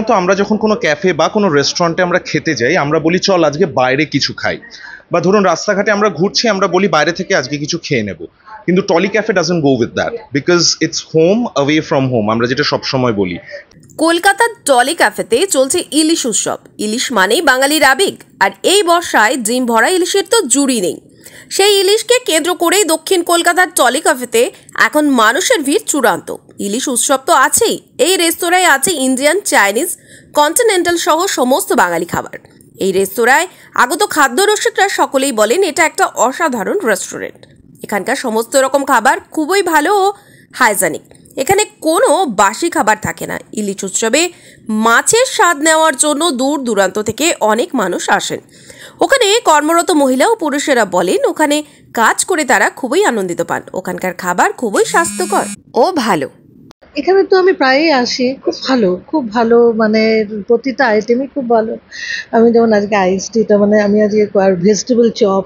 সাধারণত আমরা যখন কোনো ক্যাফে বা কোনো রেস্টুরেন্টে আমরা খেতে যাই আমরা বলি চল আজকে বাইরে কিছু খাই, বা ধরুন রাস্তাঘাটে আমরা ঘুরছি আমরা বলি বাইরে থেকে আজকে কিছু খেয়ে নেব। কিন্তু Tolly Cafe doesn't go with that because it's home away from home, আমরা যেটা সবসময় বলি। কলকাতার টলি ক্যাফেতে চলছে ইলিশ উৎসব। ইলিশ মানেই বাঙালির আবেগ, আর এই বর্ষায় ডিম ভরা ইলিশের তো জুড়ি নেই। সেই ইলিশকে কেন্দ্র করেই দক্ষিণ কলকাতার টলি ক্যাফেতে এখন মানুষের ভিড় চূড়ান্ত। ইলিশ উৎসব তো আছেই, এই রেস্তোরাঁয় আছে ইন্ডিয়ান, চাইনিজ, কন্টিনেন্টাল সহ সমস্ত বাঙালি খাবার। এই রেস্তোরাঁয় আগত খাদ্য রসিকরা সকলেই বলেন এটা একটা অসাধারণ রেস্টুরেন্ট। এখানকার সমস্ত রকম খাবার খুবই ভালো ও হাইজেনিক। এখানে কোনো বাসি খাবার থাকে না। ইলিশ উৎসবে মাছের স্বাদ নেওয়ার জন্য দূর দূরান্ত থেকে অনেক মানুষ আসেন। ওখানে কর্মরত মহিলা ও পুরুষেরা বলেন ওখানে কাজ করে তারা খুবই আনন্দিত পান। ওখানকার খাবার খুবই স্বাস্থ্যকর ও ভালো। এখানে তো আমি প্রায়ই আসি, খুব ভালো, মানে প্রতিটা আইটেমই খুব ভালো। আমি যেমন আজকে আইস টিটা, মানে আমি আজকে ভেজিটেবল চপ,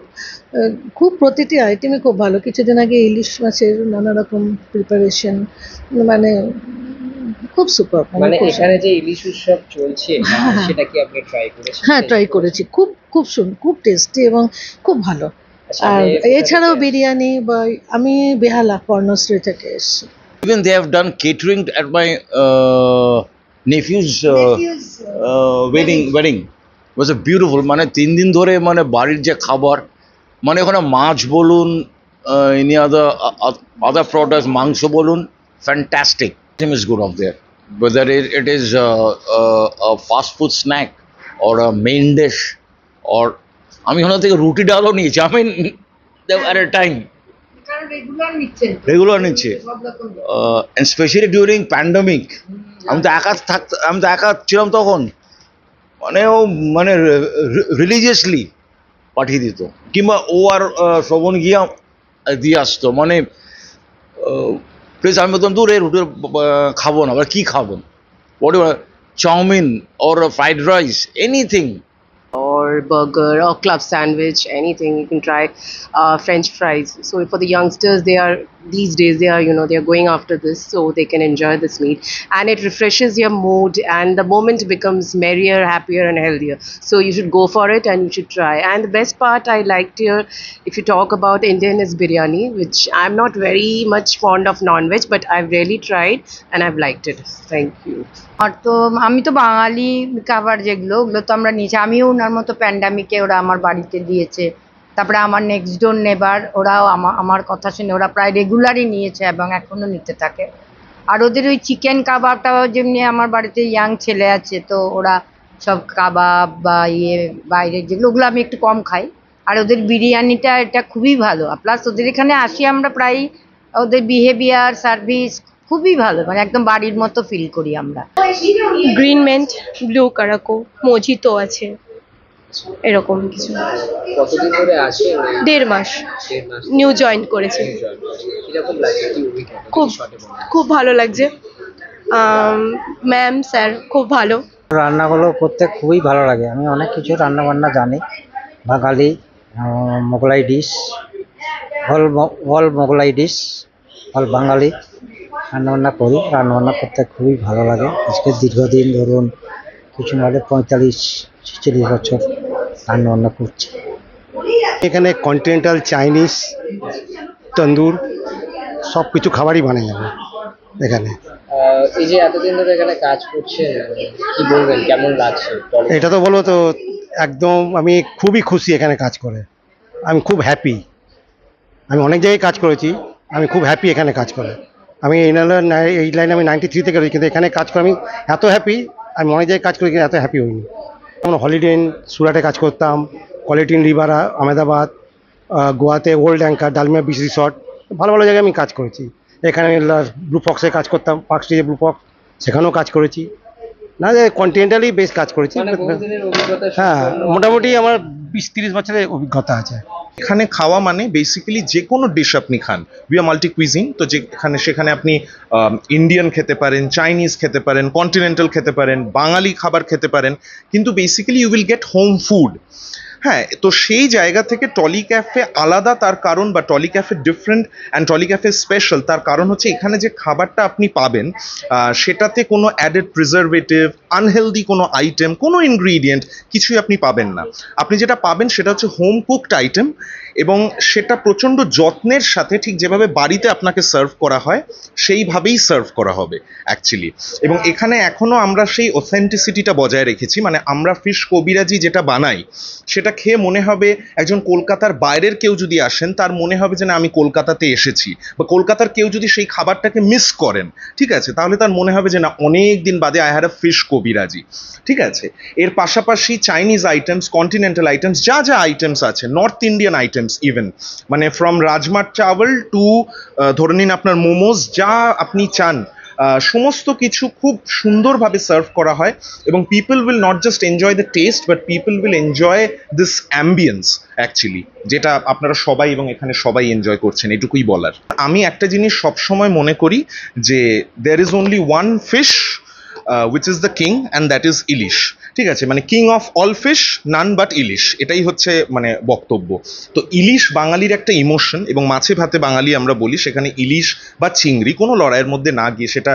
খুব প্রতিটি আইটেমই খুব ভালো। কিছুদিন আগে ইলিশ মাছের নানা রকম প্রিপারেশন, মানে খুব সুপার। মানে এখানে যে ইলিশ উৎসব চলছে সেটা কি আপনি ট্রাই করেছেন? হ্যাঁ, ট্রাই করেছি, খুব টেস্টি এবং খুব ভালো। আর এছাড়াও বিরিয়ানি, বা আমি বেহালা কর্ণশ্রী থেকে এসেছি। Even they have done catering at my nephew's wedding. It was a beautiful, মানে 3 দিন ধরে মানে বাড়ির যে খাবার, মানে ওখানে মাছ বলুন, any other products, মাংস বলুন, fantastic. Everything is good up there. Whether it is a fast food snack or a main dish, or আমি ওখান থেকে রুটি ডালও নিয়েছি, I mean at a time. Regular নিচ্ছে, and especially during pandemic. আমি তো একা ছিলাম তখন, মানে ও মানে রিলিজিয়াসলি পাঠিয়ে দিত, কিংবা ও আর শ্রবণ গিয়া দিয়ে আসতো, মানে প্লিজ। আমি বলতাম দূর এই রুটি খাবো না, কি খাবো, chowmein or fried rice, anything. Or burger or club sandwich, anything. You can try French fries. So for the youngsters, these days they are going after this, so they can enjoy this meal, and it refreshes your mood, and the moment becomes merrier, happier, and healthier. So you should go for it, and you should try. And the best part I liked here, if you talk about Indian, is biryani, which I'm not very much fond of non-veg, but I've really tried and I've liked it. Thank you. আর তো আমি তো বাঙালি খাবার যেগুলো ওগুলো তো আমরা নিয়েছি। আমিও ওনার মতো প্যান্ডামিকে ওরা আমার বাড়িতে দিয়েছে। তারপরে আমার নেক্সট ডোর নেবার, ওরাও আমার কথা শুনে ওরা প্রায় রেগুলারই নিয়েছে এবং এখনও নিতে থাকে। আর ওদের ওই চিকেন কাবাবটাও যেমনি, আমার বাড়িতে ইয়াং ছেলে আছে, তো ওরা সব কাবাব বা বাইরের যেগুলো, ওগুলো আমি একটু কম খাই। আর ওদের বিরিয়ানিটা এটা খুবই ভালো। প্লাস ওদের এখানে আসি আমরা প্রায়, ওদের বিহেভিয়ার, সার্ভিস খুবই ভালো, মানে একদম বাড়ির মতো ফিল করি আমরা। গ্রিন মেন্ট, ব্লু কারাকো, মজিতো আছে, এরকম কিছু। কতদিন ধরে আসেন? 1.5 মাস নিউ জয়েন করেছে। খুব ভালো লাগছে। ম্যাম, স্যার খুব ভালো। রান্নাগুলো করতে খুবই ভালো লাগে। আমি অনেক কিছু রান্না বান্না জানি, Bengali Mughlai dish, all Mughlai dish, all Bengali রান্নাবান্না করি। রান্নাবান্না করতে খুবই ভালো লাগে। আজকে দীর্ঘদিন ধরুন কিছু নাহলে 45-46 বছর রান্নাবান্না করছি। এখানে কন্টিনেন্টাল, চাইনিজ, তন্দুর সব কিছু খাবারই বানাই যাবে এখানে। এই যে এতদিন ধরে এখানে কাজ করছেন, কি বলবেন, কেমন লাগছে? এটা তো বলবো তো একদম, আমি খুবই খুশি এখানে কাজ করে। আমি খুব হ্যাপি। আমি অনেক জায়গায় কাজ করেছি, আমি খুব হ্যাপি এখানে কাজ করে। আমি এই লাইনে আমি 93 থেকে রয়েছি, কিন্তু এখানে কাজ করে আমি এত হ্যাপি। আমি অনেক জায়গায় কাজ করি কিন্তু এত হ্যাপি হইনি। যেমন হলিডে ইন সুরাটে কাজ করতাম, কোয়ালিটি ইন রিভারা আহমেদাবাদ, গোয়াতে Old Anchor, Dalmia beach resort, ভালো ভালো জায়গায় আমি কাজ করেছি। এখানে ব্লু ফক্সে কাজ করতাম, পার্ক স্ট্রিটে ব্লু ফক্স, সেখানেও কাজ করেছি। না যে কন্টিনেন্টালি বেশ কাজ করেছি। হ্যাঁ, মোটামুটি আমার 20-30 বছরের অভিজ্ঞতা আছে। এখানে খাওয়া মানে বেসিক্যালি যে কোনো ডিশ আপনি খান, উই আর মাল্টি কুইজিন। তো সেখানে আপনি ইন্ডিয়ান খেতে পারেন, চাইনিজ খেতে পারেন, কন্টিনেন্টাল খেতে পারেন, বাঙালি খাবার খেতে পারেন, কিন্তু basically you will get home food. হ্যাঁ, তো সেই জায়গা থেকে টলি ক্যাফে আলাদা, তার কারণ বা Tolly Cafe different and Tolly Cafe special, তার কারণ হচ্ছে এখানে যে খাবারটা আপনি পাবেন সেটাতে কোনো অ্যাডেড প্রিজারভেটিভ, আনহেলদি কোনো আইটেম, কোনো ইনগ্রিডিয়েন্ট কিছুই আপনি পাবেন না। আপনি যেটা পাবেন সেটা হচ্ছে হোম কুকড আইটেম, এবং সেটা প্রচণ্ড যত্নের সাথে ঠিক যেভাবে বাড়িতে আপনাকে সার্ভ করা হয় সেইভাবেই সার্ভ করা হবে অ্যাকচুয়ালি। এবং এখানে এখনও আমরা সেই অথেন্টিসিটিটা বজায় রেখেছি, মানে আমরা ফিশ কবিরাজি যেটা বানাই সেটা খেয়ে মনে হবে একজন কলকাতার বাইরের কেউ যদি আসেন তার মনে হবে যে না আমি কলকাতাতে এসেছি, বা কলকাতার কেউ যদি সেই খাবারটাকে মিস করেন, ঠিক আছে, তাহলে তার মনে হবে যে না অনেক দিন বাদে আই হ্যাড আ ফিশ কবিরাজি, ঠিক আছে। এর পাশাপাশি চাইনিজ আইটেমস, কন্টিনেন্টাল আইটেমস, যা যা আইটেমস আছে, নর্থ ইন্ডিয়ান আইটেমস ইভেন, মানে ফ্রম রাজমার চাওয়াল টু ধরে নিন আপনার মোমোজ, যা আপনি চান সমস্ত কিছু খুব সুন্দরভাবে সার্ভ করা হয়। এবং people will not just enjoy the test, but people will enjoy this ambience actually, যেটা আপনারা সবাই এবং এখানে সবাই এনজয় করছেন, এটুকুই বলার। আমি একটা জিনিস সবসময় মনে করি যে there is only one fish which is the king, and that is ilish, ঠিক আছে, মানে king of all fish none but ilish, এটাই হচ্ছে মানে বক্তব্য। তো ইলিশ বাঙালির একটা ইমোশন, এবং মাছে ভাতে বাঙালি আমরা বলি, সেখানে ইলিশ বা চিংড়ি কোনো লড়াইয়ের মধ্যে না গিয়ে, সেটা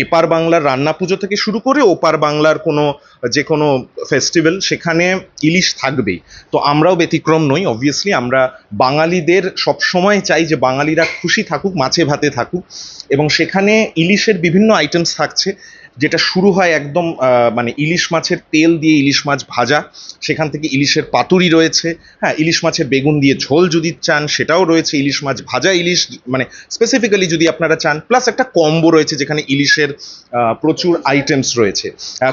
এপার বাংলার রান্না পুজো থেকে শুরু করে ওপার বাংলার কোনো যে কোনো ফেস্টিভ্যাল, সেখানে ইলিশ থাকবেই। তো আমরাও ব্যতিক্রম নই, অবভিয়াসলি আমরা বাঙালিদের সবসময় চাই যে বাঙালিরা খুশি থাকুক, মাছে ভাতে থাকুক, এবং সেখানে ইলিশের বিভিন্ন আইটেমস থাকছে, যেটা শুরু হয় একদম মানে ইলিশ মাছের তেল দিয়ে ইলিশ মাছ ভাজা, সেখান থেকে ইলিশের পাতুরি রয়েছে, হ্যাঁ, ইলিশ মাছের বেগুন দিয়ে ঝোল যদি চান সেটাও রয়েছে, ইলিশ মাছ ভাজা, ইলিশ মানে স্পেসিফিক্যালি যদি আপনারা চান, প্লাস একটা কম্বো রয়েছে যেখানে ইলিশের প্রচুর আইটেমস রয়েছে।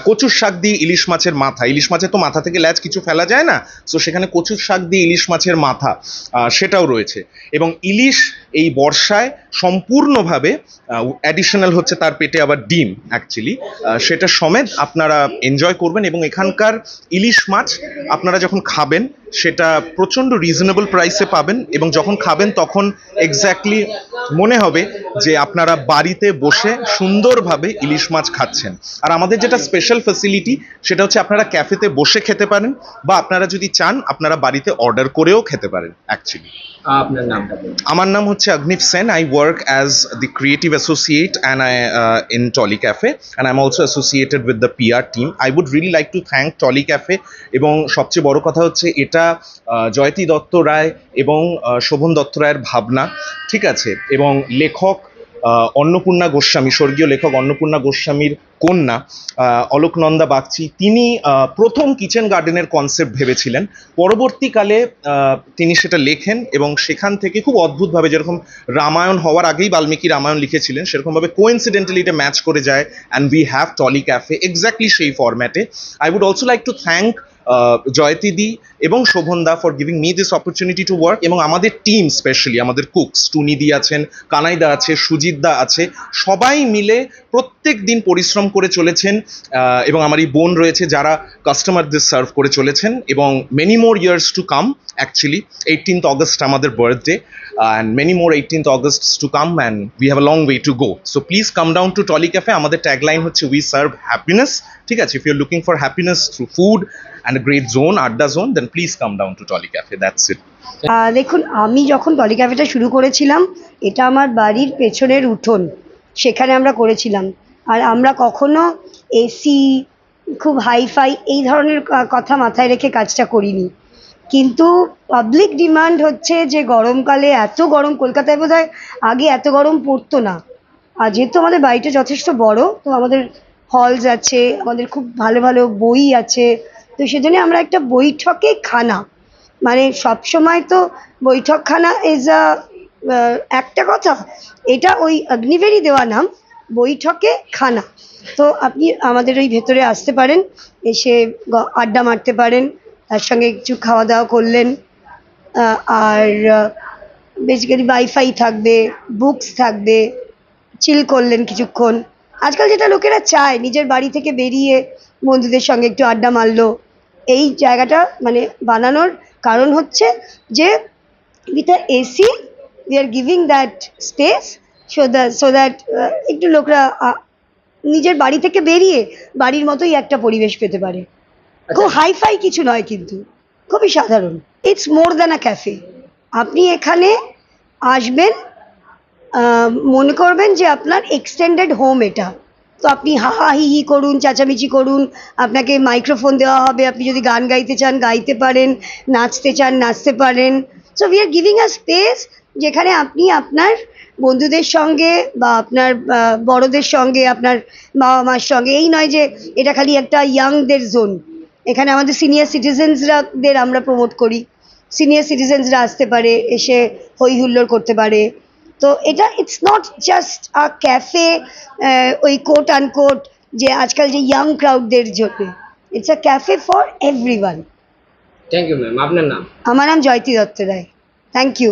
কচুর শাক দিয়ে ইলিশ মাছের মাথা, ইলিশ মাছের তো মাথা থেকে ল্যাজ কিছু ফেলা যায় না, সো সেখানে কচুর শাক দিয়ে ইলিশ মাছের মাথা সেটাও রয়েছে। এবং ইলিশ এই বর্ষায় সম্পূর্ণভাবে অ্যাডিশনাল হচ্ছে তার পেটে আবার ডিম অ্যাকচুয়ালি, সেটা সমেত আপনারা এনজয় করবেন। এবং এখানকার ইলিশ মাছ আপনারা যখন খাবেন সেটা প্রচণ্ড রিজনেবল প্রাইসে পাবেন, এবং যখন খাবেন তখন এক্স্যাক্টলি মনে হবে যে আপনারা বাড়িতে বসে সুন্দরভাবে ইলিশ মাছ খাচ্ছেন। আর আমাদের যেটা স্পেশাল ফ্যাসিলিটি সেটা হচ্ছে আপনারা ক্যাফেতে বসে খেতে পারেন, বা আপনারা যদি চান আপনারা বাড়িতে অর্ডার করেও খেতে পারেন অ্যাকচুয়ালি। আপনার নামটা বলুন। আমার নাম হচ্ছে Agniv Sen. I work as the creative associate and in Tolly Cafe, and I'm also associated with the PR team. I would really like to thank Tolly Cafe, এবং সবচেয়ে বড় কথা হচ্ছে এটা জয়তী দত্ত রায় এবং শোভন দত্ত রায়ের ভাবনা, ঠিক আছে, এবং লেখক অন্নপূর্ণা গোস্বামী, স্বর্গীয় লেখক অন্নপূর্ণা গোস্বামীর কন্যা অলোকনন্দা বাগচি, তিনি প্রথম কিচেন গার্ডেনের কনসেপ্ট ভেবেছিলেন, পরবর্তীকালে তিনি সেটা লেখেন, এবং সেখান থেকে খুব অদ্ভুতভাবে, যেরকম রামায়ণ হওয়ার আগেই বাল্মীকি রামায়ণ লিখেছিলেন, সেরকমভাবে কোইন্সিডেন্টালি এটা ম্যাচ করে যায়, and we have Tolly cafe exactly সেই ফরম্যাটে। I would also like to thank জয়তিদি এবং শোভনদা for giving me this opportunity to work, এবং আমাদের টিম স্পেশালি আমাদের কুকস, টুনিদি আছেন, কানাইদা আছে, সুজিতদা আছে, সবাই মিলে প্রত্যেক দিন পরিশ্রম করে চলেছেন, এবং আমার এই বোন রয়েছে যারা কাস্টমারদের সার্ভ করে চলেছেন, এবং many more years to come actually. 18th August আমাদের birthday, and many more 18th Augusts to come, and we have a long way to go. So please come down to Tolly Cafe. আমাদের tagline হচ্ছে we serve happiness, ঠিক আছে। If you're looking for happiness through food and a great zone, আড্ডা zone, then please come down to Tolly Cafe. That's it. দেখুন, আমি যখন trolley ক্যাফেটা শুরু করেছিলাম, এটা আমার বাড়ির পেছনের উঠোন, সেখানে আমরা করেছিলাম। আর আমরা কখনো এসি, খুব হাইফাই এই ধরনের কথা মাথায় রেখে কাজটা করিনি। কিন্তু পাবলিক ডিমান্ড হচ্ছে যে গরমকালে এত গরম, কলকাতায় বোধহয় আগে এত গরম পড়তো না। আর যেহেতু আমাদের বাড়িটা যথেষ্ট বড়, তো আমাদের হলস আছে, আমাদের খুব ভালো ভালো বই আছে, তো সেজন্য আমরা একটা বৈঠকে খানা, মানে সবসময় তো বৈঠকখানা ইজ একটা কথা, এটা ওই অগ্নিভেরই দেওয়া নাম, বৈঠকে খানা। তো আপনি আমাদের ওই ভেতরে আসতে পারেন, এসে আড্ডা মারতে পারেন, তার সঙ্গে কিছু খাওয়া দাওয়া করলেন, আর বেসিক্যালি ওয়াইফাই থাকবে, বুকস থাকবে, চিল করলেন কিছুক্ষণ। আজকাল যেটা লোকেরা চায়, নিজের বাড়ি থেকে বেরিয়ে বন্ধুদের সঙ্গে একটু আড্ডা মারলো, এই জায়গাটা মানে বানানোর কারণ হচ্ছে যে with a AC we are giving that space so that একটু লোকরা নিজের বাড়ি থেকে বেরিয়ে বাড়ির মতোই একটা পরিবেশ পেতে পারে। খুব হাইফাই কিছু নয় কিন্তু। খুবই সাধারণ। It's more than a cafe. আপনি এখানে আসবেন, মনে করবেন যে আপনার এক্সটেন্ডেড হোম এটা। তো আপনি হা হা হি হি করুন, চেঁচামেচি করুন, আপনাকে মাইক্রোফোন দেওয়া হবে, আপনি যদি গান গাইতে চান গাইতে পারেন, নাচতে চান নাচতে পারেন। So we are giving a space যেখানে আপনি আপনার বন্ধুদের সঙ্গে বা আপনার বড়দের সঙ্গে, আপনার বাবা মার সঙ্গে, এই নয় যে এটা খালি একটা ইয়াংদের জোন। এখানে আমাদের সিনিয়র সিটিজেন্সরাদের আমরা প্রমোট করি। সিনিয়র সিটিজেন্সরা আসতে পারে, এসে হই হুল্লোড় করতে পারে। তো এটা it's not just a cafe ওই কোট আনকোট যে আজকাল যে ইয়াং ক্রাউডদের জন্য। It's a cafe for everyone. Thank you ma'am. আপনার নাম? আমার নাম জয়তী দত্ত রায়। Thank you.